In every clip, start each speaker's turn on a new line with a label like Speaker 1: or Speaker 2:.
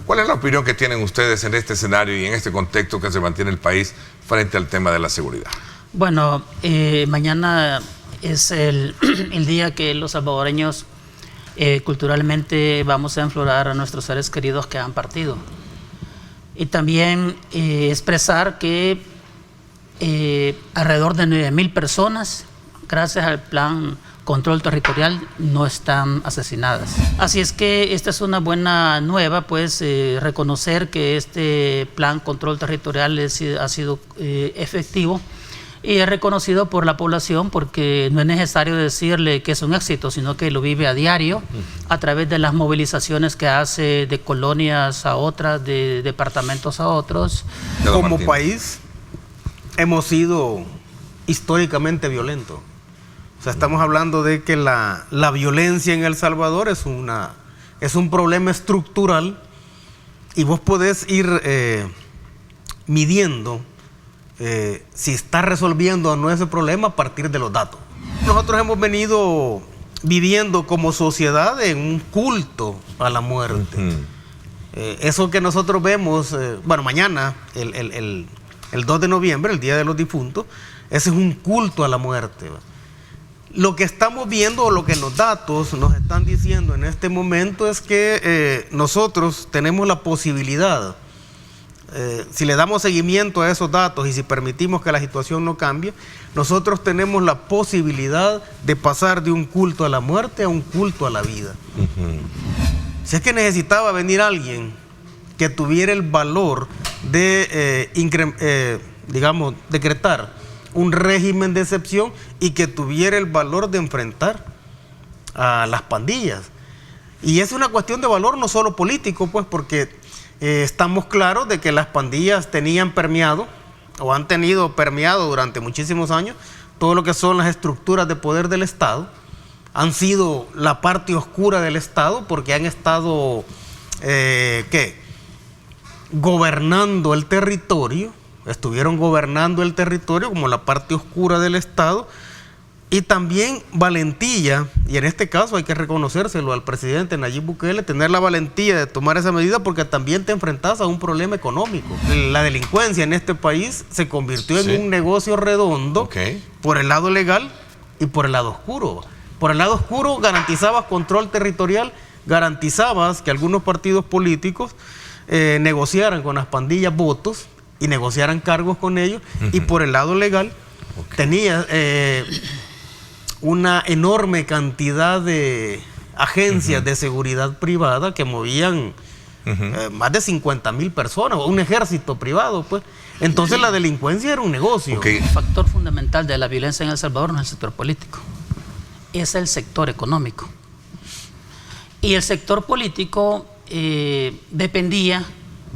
Speaker 1: ¿Cuál es la opinión que tienen ustedes en este escenario y en este contexto que se mantiene el país frente al tema de la seguridad?
Speaker 2: Bueno, mañana es el día que los salvadoreños culturalmente vamos a enflorar a nuestros seres queridos que han partido. Y también expresar que alrededor de 9.000 personas, gracias al plan Control Territorial, no están asesinadas. Así es que esta es una buena nueva, pues reconocer que este plan Control Territorial ha sido efectivo y es reconocido por la población, porque no es necesario decirle que es un éxito, sino que lo vive a diario a través de las movilizaciones que hace de colonias a otras, de departamentos a otros.
Speaker 3: Como país hemos sido históricamente violentos. O sea, estamos hablando de que la violencia en El Salvador es un problema estructural, y vos podés ir midiendo si está resolviendo o no ese problema a partir de los datos. Nosotros hemos venido viviendo como sociedad en un culto a la muerte. Eso que nosotros vemos, bueno, mañana, el 2 de noviembre, el Día de los Difuntos, ese es un culto a la muerte. Lo que estamos viendo, o lo que los datos nos están diciendo en este momento, es que nosotros tenemos la posibilidad, si le damos seguimiento a esos datos y si permitimos que la situación no cambie, nosotros tenemos la posibilidad de pasar de un culto a la muerte a un culto a la vida. Si es que necesitaba venir alguien que tuviera el valor de, digamos, decretar un régimen de excepción y que tuviera el valor de enfrentar a las pandillas. Y es una cuestión de valor no solo político, pues, porque estamos claros de que las pandillas tenían permeado, o han tenido permeado durante muchísimos años, todo lo que son las estructuras de poder del Estado. Han sido la parte oscura del Estado, porque han estado, gobernando el territorio. Estuvieron gobernando el territorio como la parte oscura del Estado. Y también valentía, y en este caso hay que reconocérselo al presidente Nayib Bukele, tener la valentía de tomar esa medida, porque también te enfrentas a un problema económico. La delincuencia en este país se convirtió en un negocio redondo, por el lado legal y por el lado oscuro. Por el lado oscuro garantizabas control territorial, garantizabas que algunos partidos políticos negociaran con las pandillas votos y negociaran cargos con ellos, y por el lado legal tenías una enorme cantidad de agencias de seguridad privada que movían más de 50.000 personas, un ejército privado, pues. Entonces la delincuencia era un negocio.
Speaker 2: El factor fundamental de la violencia en El Salvador no es el sector político, es el sector económico. Y el sector político dependía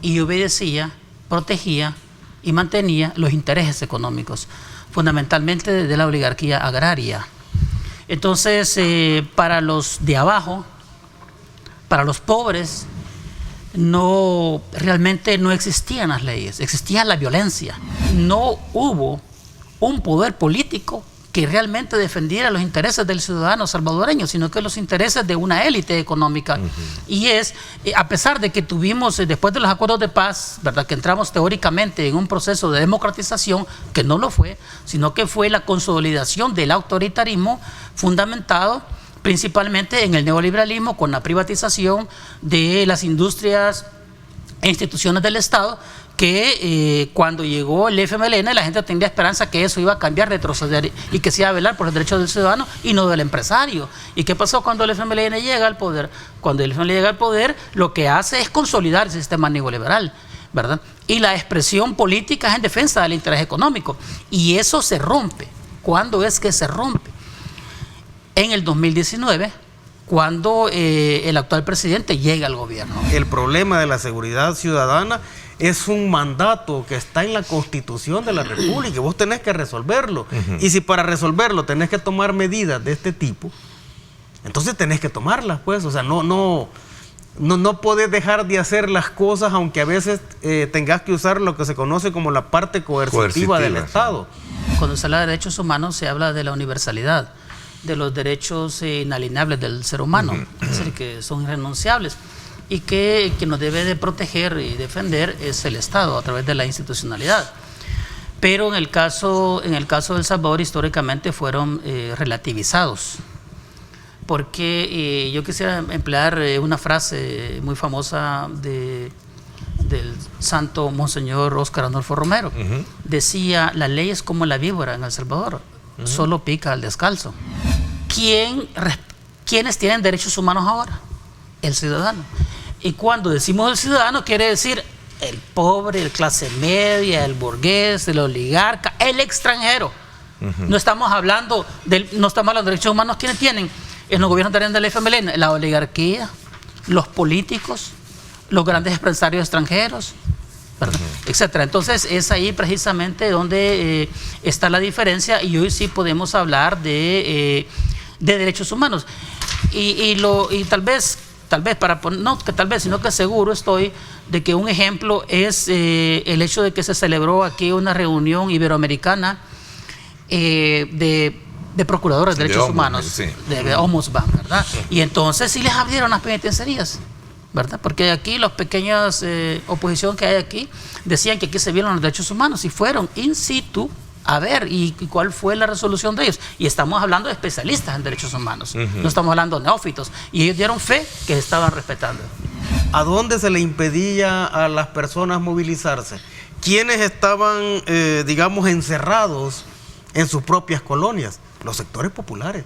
Speaker 2: y obedecía, protegía y mantenía los intereses económicos, fundamentalmente de la oligarquía agraria. Entonces, para los de abajo, para los pobres, realmente no existían las leyes, existía la violencia. No hubo un poder político que realmente defendiera los intereses del ciudadano salvadoreño, sino que los intereses de una élite económica. Y a pesar de que tuvimos, después de los acuerdos de paz, ¿verdad?, que entramos teóricamente en un proceso de democratización, que no lo fue, sino que fue la consolidación del autoritarismo fundamentado principalmente en el neoliberalismo, con la privatización de las industrias e instituciones del Estado, que cuando llegó el FMLN la gente tenía esperanza que eso iba a cambiar, retroceder, y que se iba a velar por los derechos del ciudadano y no del empresario. ¿Y qué pasó cuando el FMLN llega al poder? Cuando el FMLN llega al poder, lo que hace es consolidar el sistema neoliberal, ¿verdad? Y la expresión política es en defensa del interés económico. Y eso se rompe. ¿Cuándo es que se rompe? En el 2019, cuando el actual presidente llega al gobierno.
Speaker 3: El problema de la seguridad ciudadana es un mandato que está en la Constitución de la República y vos tenés que resolverlo. Y si para resolverlo tenés que tomar medidas de este tipo, entonces tenés que tomarlas, pues. O sea, no podés dejar de hacer las cosas, aunque a veces tengas que usar lo que se conoce como la parte coercitiva del Estado.
Speaker 2: Cuando se habla de derechos humanos se habla de la universalidad, de los derechos inalienables del ser humano, es decir, que son irrenunciables. y que nos debe de proteger y defender es el Estado a través de la institucionalidad. Pero en el caso de El Salvador históricamente fueron relativizados, porque yo quisiera emplear una frase muy famosa del santo Monseñor Óscar Arnulfo Romero. Decía: la ley es como la víbora en El Salvador, solo pica al descalzo. ¿Quiénes tienen derechos humanos ahora? El ciudadano. Y cuando decimos el ciudadano, quiere decir el pobre, el clase media, el burgués, el oligarca, el extranjero. No estamos hablando de derechos humanos. ¿Quiénes tienen? En los gobiernos de la FMLN, la oligarquía, los políticos, los grandes empresarios extranjeros, etcétera. Entonces es ahí precisamente donde está la diferencia, y hoy sí podemos hablar de derechos humanos. Y tal vez para poner, no que tal vez, sino que seguro estoy de que un ejemplo es el hecho de que se celebró aquí una reunión iberoamericana de procuradores de derechos humanos,
Speaker 1: sí,
Speaker 2: de Ombudsman, ¿verdad? Y entonces sí les abrieron las penitenciarías, ¿verdad? Porque aquí las pequeñas oposición que hay aquí decían que aquí se violan los derechos humanos, y fueron in situ a ver y cuál fue la resolución de ellos. Y estamos hablando de especialistas en derechos humanos, no estamos hablando de neófitos, y ellos dieron fe que se estaban respetando.
Speaker 3: ¿A dónde se le impedía a las personas movilizarse? ¿Quiénes estaban, digamos, encerrados en sus propias colonias? Los sectores populares.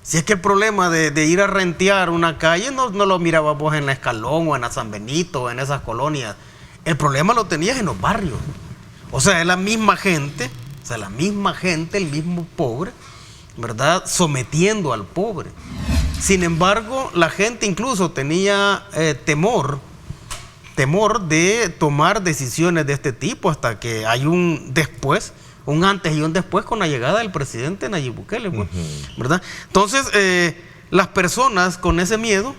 Speaker 3: Si es que el problema de ir a rentear una calle no lo mirabas vos en la Escalón o en la San Benito o en esas colonias. El problema lo tenías en los barrios. O sea, es la misma gente, el mismo pobre, ¿verdad? Sometiendo al pobre. Sin embargo, la gente incluso tenía temor de tomar decisiones de este tipo, hasta que hay un antes y un después con la llegada del presidente Nayib Bukele, ¿verdad? Entonces, las personas con ese miedo,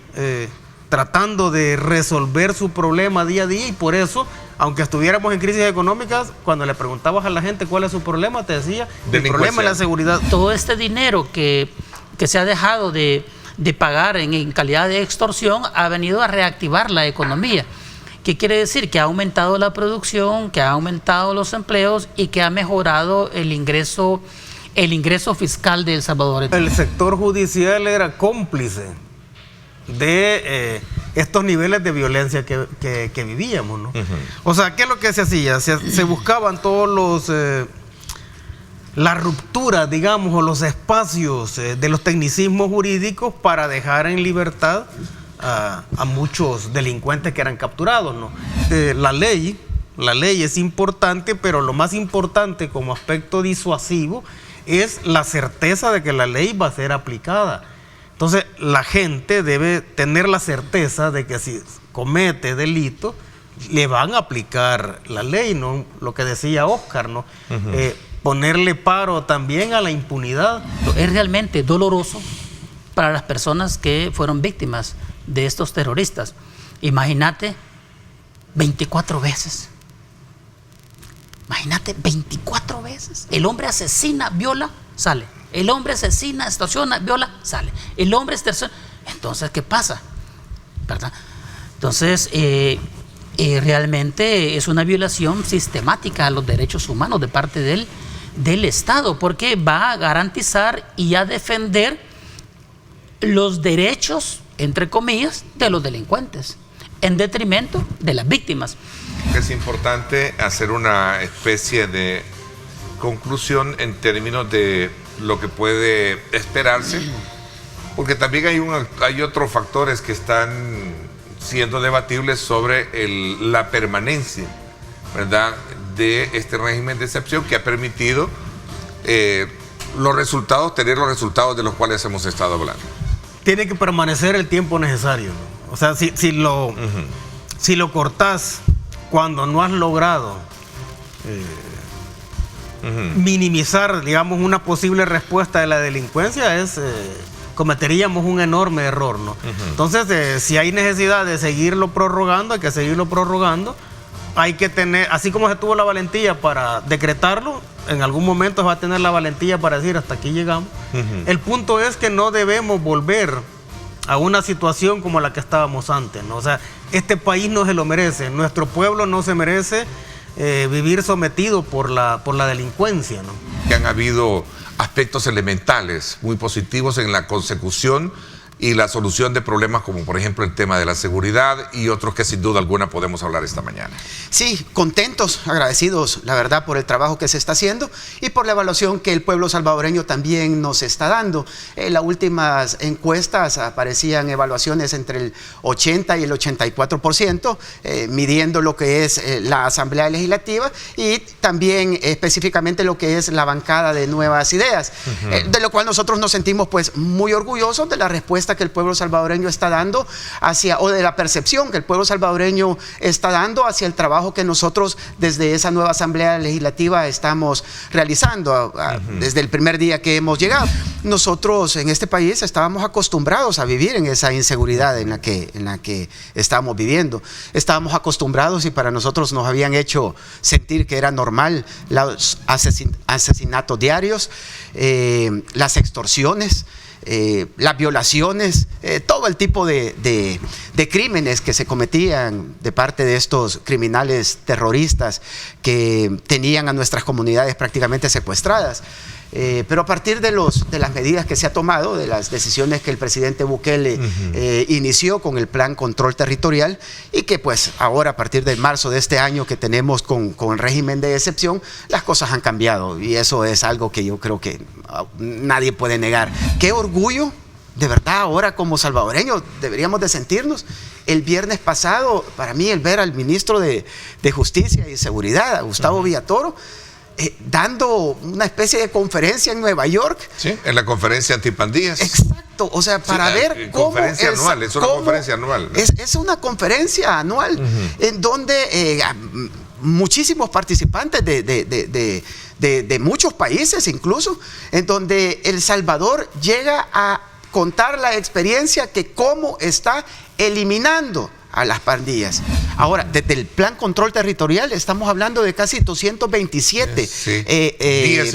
Speaker 3: tratando de resolver su problema día a día, y por eso, aunque estuviéramos en crisis económicas, cuando le preguntabas a la gente cuál es su problema, te decía, el problema es la seguridad.
Speaker 2: Todo este dinero que se ha dejado de pagar en calidad de extorsión ha venido a reactivar la economía. ¿Qué quiere decir? Que ha aumentado la producción, que ha aumentado los empleos y que ha mejorado el ingreso fiscal de El Salvador.
Speaker 3: El sector judicial era cómplice de estos niveles de violencia que vivíamos, ¿no? O sea, ¿qué es lo que se hacía? Se buscaban todos la ruptura, digamos, o los espacios de los tecnicismos jurídicos para dejar en libertad a muchos delincuentes que eran capturados, ¿no? La ley es importante, pero lo más importante como aspecto disuasivo es la certeza de que la ley va a ser aplicada. Entonces, la gente debe tener la certeza de que si comete delito, le van a aplicar la ley, ¿no? Lo que decía Óscar, ¿no? Ponerle paro también a la impunidad.
Speaker 2: Es realmente doloroso para las personas que fueron víctimas de estos terroristas. Imagínate 24 veces. Imagínate 24 veces. El hombre asesina, viola, sale. El hombre asesina, extorsiona, viola, sale. El hombre extorsiona. Entonces, ¿qué pasa? ¿Verdad? Entonces, realmente es una violación sistemática a los derechos humanos de parte del Estado, porque va a garantizar y a defender los derechos, entre comillas, de los delincuentes, en detrimento de las víctimas.
Speaker 1: Es importante hacer una especie de conclusión en términos de lo que puede esperarse, porque también hay otros factores que están siendo debatibles sobre la permanencia, ¿verdad?, de este régimen de excepción que ha permitido tener los resultados de los cuales hemos estado hablando.
Speaker 3: Tiene que permanecer el tiempo necesario, ¿no? O sea, si lo cortás cuando no has logrado minimizar, digamos, una posible respuesta de la delincuencia, cometeríamos un enorme error, ¿no? Entonces, si hay necesidad de seguirlo prorrogando, hay que seguirlo prorrogando. Hay que tener, así como se tuvo la valentía para decretarlo, en algún momento se va a tener la valentía para decir hasta aquí llegamos. El punto es que no debemos volver a una situación como la que estábamos antes, ¿no? O sea, este país no se lo merece, nuestro pueblo no se merece vivir sometido por la delincuencia, ¿no?
Speaker 1: Que han habido aspectos elementales muy positivos en la consecución y la solución de problemas como por ejemplo el tema de la seguridad y otros que sin duda alguna podemos hablar esta mañana.
Speaker 4: Sí, contentos, agradecidos, la verdad, por el trabajo que se está haciendo y por la evaluación que el pueblo salvadoreño también nos está dando. En las últimas encuestas aparecían evaluaciones entre el 80 y el 84%, midiendo lo que es la Asamblea Legislativa y también específicamente lo que es la bancada de Nuevas Ideas, de lo cual nosotros nos sentimos pues muy orgullosos de la respuesta que el pueblo salvadoreño está dando o de la percepción que el pueblo salvadoreño está dando hacia el trabajo que nosotros desde esa nueva Asamblea Legislativa estamos realizando desde el primer día que hemos llegado. Nosotros en este país estábamos acostumbrados a vivir en esa inseguridad en la que estábamos viviendo. Estábamos acostumbrados y para nosotros nos habían hecho sentir que era normal los asesinatos diarios, las extorsiones, las violaciones, todo el tipo de crímenes que se cometían de parte de estos criminales terroristas que tenían a nuestras comunidades prácticamente secuestradas. Pero a partir de las medidas que se ha tomado, de las decisiones que el presidente Bukele inició con el plan control territorial y que pues ahora a partir de marzo de este año que tenemos con el régimen de excepción, las cosas han cambiado y eso es algo que yo creo que nadie puede negar. ¡Qué orgullo! De verdad, ahora como salvadoreños deberíamos de sentirnos. El viernes pasado, para mí, el ver al ministro de Justicia y Seguridad, a Gustavo Villatoro, dando una especie de conferencia en Nueva York.
Speaker 1: Sí, en la conferencia antipandillas.
Speaker 4: Exacto, o sea, para ver cómo...
Speaker 1: Conferencia anual, es una conferencia anual, ¿no?
Speaker 4: Es una conferencia anual en donde muchísimos participantes de muchos países incluso, en donde El Salvador llega a contar la experiencia que cómo está eliminando a las pandillas. Ahora, desde el plan control territorial estamos hablando de casi 227 días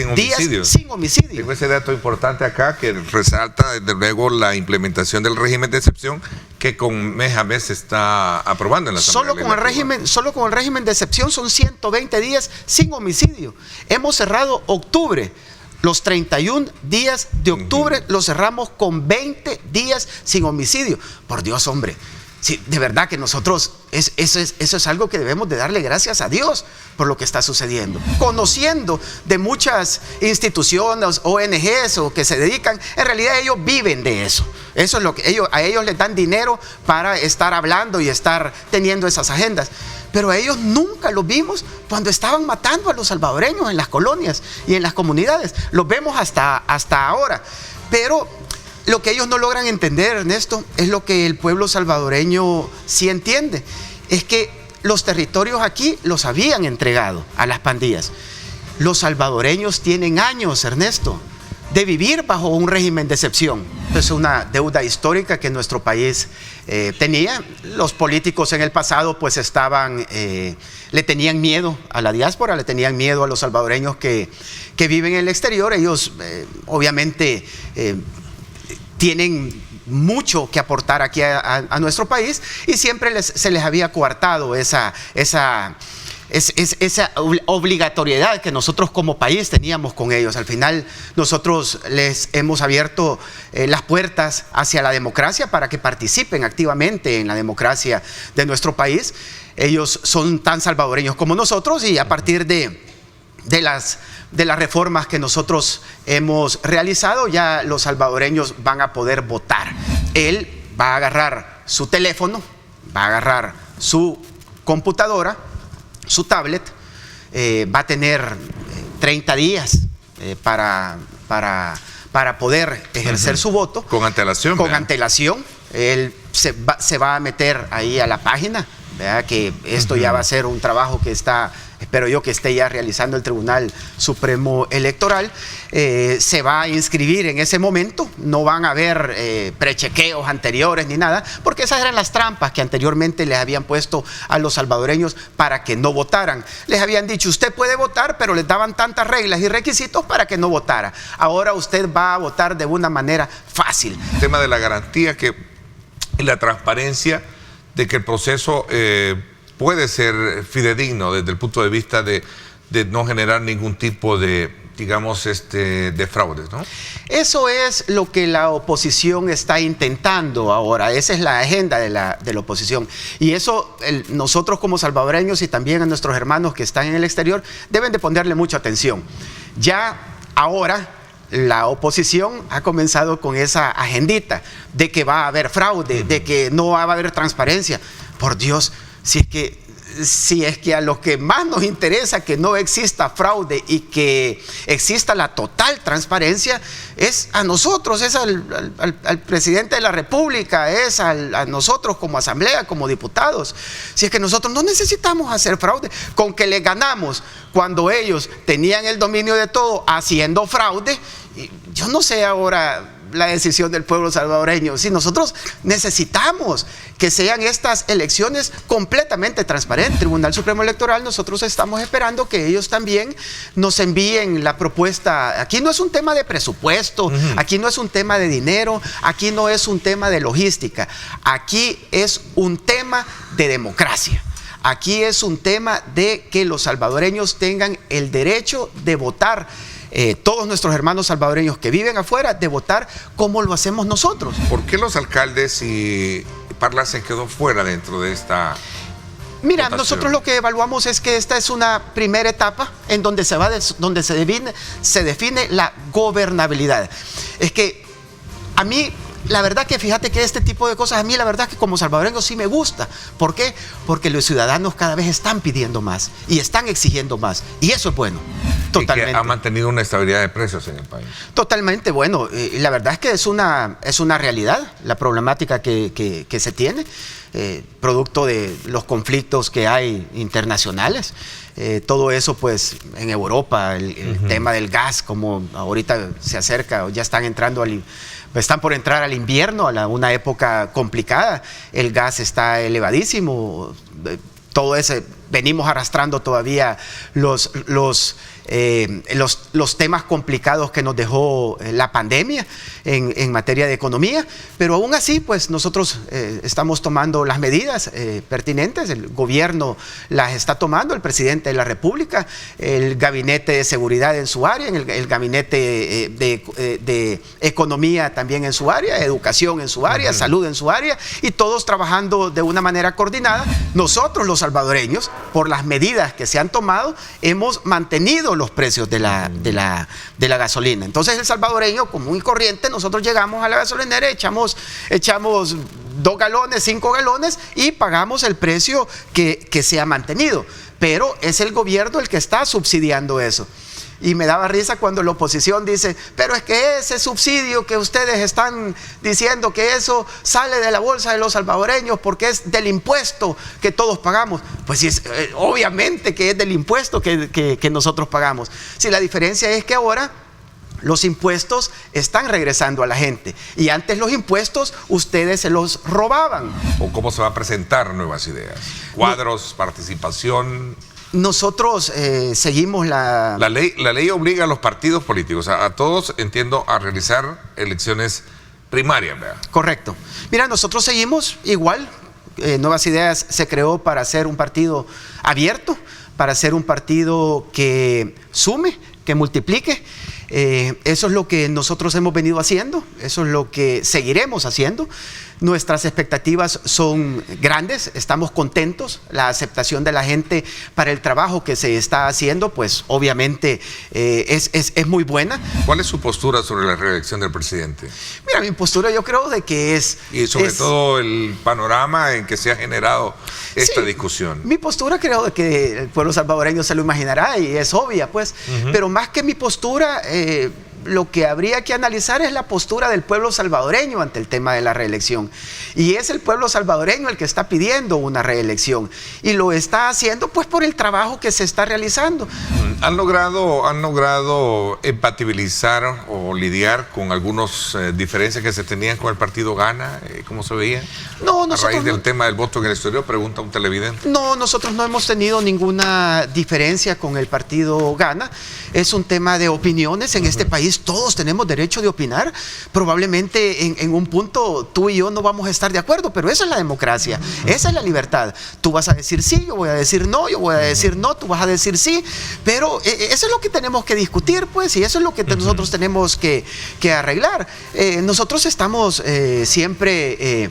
Speaker 4: sin homicidio.
Speaker 1: Tengo ese dato importante acá que resalta desde luego la implementación del régimen de excepción que con mes a mes se está aprobando en la Asamblea Legislativa.
Speaker 4: Solo con el régimen de excepción son 120 días sin homicidio. Hemos cerrado octubre. Los 31 días de octubre los cerramos con 20 días sin homicidio. Por Dios, hombre. Sí, de verdad que nosotros, eso es algo que debemos de darle gracias a Dios por lo que está sucediendo. Conociendo de muchas instituciones, ONGs o que se dedican, en realidad ellos viven de eso. Eso es lo que a ellos les dan dinero para estar hablando y estar teniendo esas agendas. Pero a ellos nunca los vimos cuando estaban matando a los salvadoreños en las colonias y en las comunidades. Los vemos hasta ahora. Pero lo que ellos no logran entender, Ernesto, es lo que el pueblo salvadoreño sí entiende. Es que los territorios aquí los habían entregado a las pandillas. Los salvadoreños tienen años, Ernesto, de vivir bajo un régimen de excepción. Es una deuda histórica que nuestro país tenía. Los políticos en el pasado pues le tenían miedo a la diáspora, le tenían miedo a los salvadoreños que viven en el exterior. Ellos obviamente tienen mucho que aportar aquí a nuestro país y siempre se les había coartado esa obligatoriedad que nosotros como país teníamos con ellos. Al final nosotros les hemos abierto las puertas hacia la democracia para que participen activamente en la democracia de nuestro país. Ellos son tan salvadoreños como nosotros y a partir de las reformas que nosotros hemos realizado, ya los salvadoreños van a poder votar. Él va a agarrar su teléfono, va a agarrar su computadora, su tablet, va a tener 30 días para poder ejercer su voto.
Speaker 1: Con antelación.
Speaker 4: Con antelación. Él se va a meter ahí a la página, ¿verdad? Que esto ya va a ser un trabajo que espero yo que esté ya realizando el Tribunal Supremo Electoral. Se va a inscribir en ese momento, no van a haber prechequeos anteriores ni nada, porque esas eran las trampas que anteriormente les habían puesto a los salvadoreños para que no votaran. Les habían dicho, usted puede votar, pero les daban tantas reglas y requisitos para que no votara. Ahora usted va a votar de una manera fácil.
Speaker 1: El tema de la garantía que y la transparencia de que el proceso puede ser fidedigno desde el punto de vista de no generar ningún tipo de, digamos, de fraudes, ¿no?
Speaker 4: Eso es lo que la oposición está intentando ahora. Esa es la agenda de la oposición. Y eso nosotros como salvadoreños y también a nuestros hermanos que están en el exterior deben de ponerle mucha atención. Ya ahora la oposición ha comenzado con esa agendita de que va a haber fraude, de que no va a haber transparencia. Por Dios, si es que a los que más nos interesa que no exista fraude y que exista la total transparencia, es a nosotros, es al presidente de la República, es a nosotros como asamblea, como diputados. Si es que nosotros no necesitamos hacer fraude, con que le ganamos cuando ellos tenían el dominio de todo haciendo fraude. Yo no sé ahora la decisión del pueblo salvadoreño. Si nosotros necesitamos que sean estas elecciones completamente transparentes. El Tribunal Supremo Electoral, nosotros estamos esperando que ellos también nos envíen la propuesta. Aquí no es un tema de presupuesto, aquí no es un tema de dinero, aquí no es un tema de logística, aquí es un tema de democracia. Aquí es un tema de que los salvadoreños tengan el derecho de votar. Todos nuestros hermanos salvadoreños que viven afuera, de votar como lo hacemos nosotros.
Speaker 1: ¿Por qué los alcaldes y Parla se quedó fuera dentro de esta
Speaker 4: Mira,
Speaker 1: votación?
Speaker 4: Nosotros lo que evaluamos es que esta es una primera etapa en donde se define la gobernabilidad. Es que a mí, la verdad que fíjate que este tipo de cosas, a mí la verdad que como salvadoreño sí me gusta. ¿Por qué? Porque los ciudadanos cada vez están pidiendo más y están exigiendo más. Y eso es bueno. Totalmente.
Speaker 1: Y que ha mantenido una estabilidad de precios en el país.
Speaker 4: Totalmente, bueno, la verdad es que es una realidad la problemática que se tiene, producto de los conflictos que hay internacionales. Todo eso pues en Europa, el tema del gas, como ahorita se acerca, ya están por entrar al invierno, una época complicada, el gas está elevadísimo, todo ese, venimos arrastrando todavía los temas complicados que nos dejó la pandemia en materia de economía, pero aún así pues nosotros estamos tomando las medidas pertinentes, el gobierno las está tomando, el presidente de la República, el gabinete de seguridad en su área, el gabinete de economía también en su área, educación en su área, salud en su área, y todos trabajando de una manera coordinada. Nosotros los salvadoreños, por las medidas que se han tomado, hemos mantenido los precios de la gasolina. Entonces el salvadoreño común y corriente, nosotros llegamos a la gasolinera, echamos 2 galones, 5 galones y pagamos el precio que se ha mantenido. Pero es el gobierno el que está subsidiando eso. Y me daba risa cuando la oposición dice, pero es que ese subsidio que ustedes están diciendo que eso sale de la bolsa de los salvadoreños porque es del impuesto que todos pagamos. Pues sí, obviamente que es del impuesto que nosotros pagamos. Si la diferencia es que ahora los impuestos están regresando a la gente y antes los impuestos ustedes se los robaban.
Speaker 1: ¿O cómo se va a presentar nuevas ideas? ¿Cuadros, participación?
Speaker 4: Nosotros seguimos la
Speaker 1: ley obliga a los partidos políticos, a todos, entiendo, a realizar elecciones primarias, ¿verdad?
Speaker 4: Correcto. Mira, nosotros seguimos igual. Nuevas Ideas se creó para ser un partido abierto, para ser un partido que sume, que multiplique. Eso es lo que nosotros hemos venido haciendo, eso es lo que seguiremos haciendo. Nuestras expectativas son grandes, estamos contentos, la aceptación de la gente para el trabajo que se está haciendo, pues obviamente es muy buena.
Speaker 1: ¿Cuál es su postura sobre la reelección del presidente?
Speaker 4: Mira, mi postura yo creo de que es...
Speaker 1: Y sobre todo el panorama en que se ha generado esta discusión.
Speaker 4: Mi postura creo de que el pueblo salvadoreño se lo imaginará y es obvia, pues, pero más que mi postura... lo que habría que analizar es la postura del pueblo salvadoreño ante el tema de la reelección. Y es el pueblo salvadoreño el que está pidiendo una reelección. Y lo está haciendo pues por el trabajo que se está realizando.
Speaker 1: ¿Han logrado empatibilizar o lidiar con algunas diferencias que se tenían con el partido Gana? ¿Cómo se veía?
Speaker 4: No,
Speaker 1: a raíz del tema del voto en el exterior, pregunta un televidente.
Speaker 4: No, nosotros no hemos tenido ninguna diferencia con el partido Gana. Es un tema de opiniones. En este país país todos tenemos derecho de opinar. Probablemente en un punto tú y yo no vamos a estar de acuerdo, pero esa es la democracia, esa es la libertad. Tú vas a decir sí, yo voy a decir no, yo voy a decir no, tú vas a decir sí, pero eso es lo que tenemos que discutir, pues, y eso es lo que nosotros tenemos que arreglar. Nosotros estamos siempre...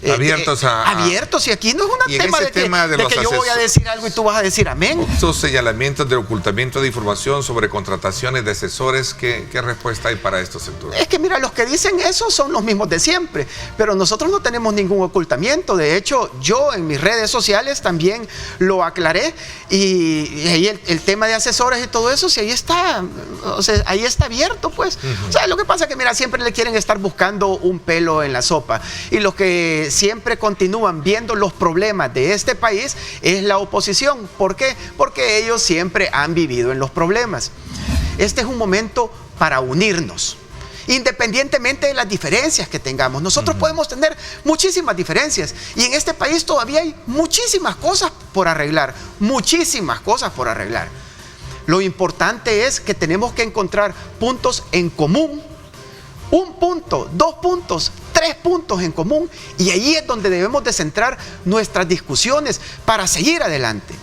Speaker 4: abiertos, y aquí no es un tema de que yo voy a decir algo y tú vas a decir amén.
Speaker 1: Esos señalamientos de ocultamiento de información sobre contrataciones de asesores, ¿qué respuesta hay para estos sectores?
Speaker 4: Es que mira, los que dicen eso son los mismos de siempre, pero nosotros no tenemos ningún ocultamiento. De hecho, yo en mis redes sociales también lo aclaré, y ahí el tema de asesores y todo eso, si ahí está, o sea, ahí está abierto, pues. O sea, lo que pasa es que mira, siempre le quieren estar buscando un pelo en la sopa, y los que siempre continúan viendo los problemas de este país es la oposición. ¿Por qué? Porque ellos siempre han vivido en los problemas. Este es un momento para unirnos, independientemente de las diferencias que tengamos. Nosotros podemos tener muchísimas diferencias, y en este país todavía hay muchísimas cosas por arreglar, muchísimas cosas por arreglar. Lo importante es que tenemos que encontrar puntos en común, 1 punto, 2 puntos, 3 puntos en común, y ahí es donde debemos de centrar nuestras discusiones para seguir adelante.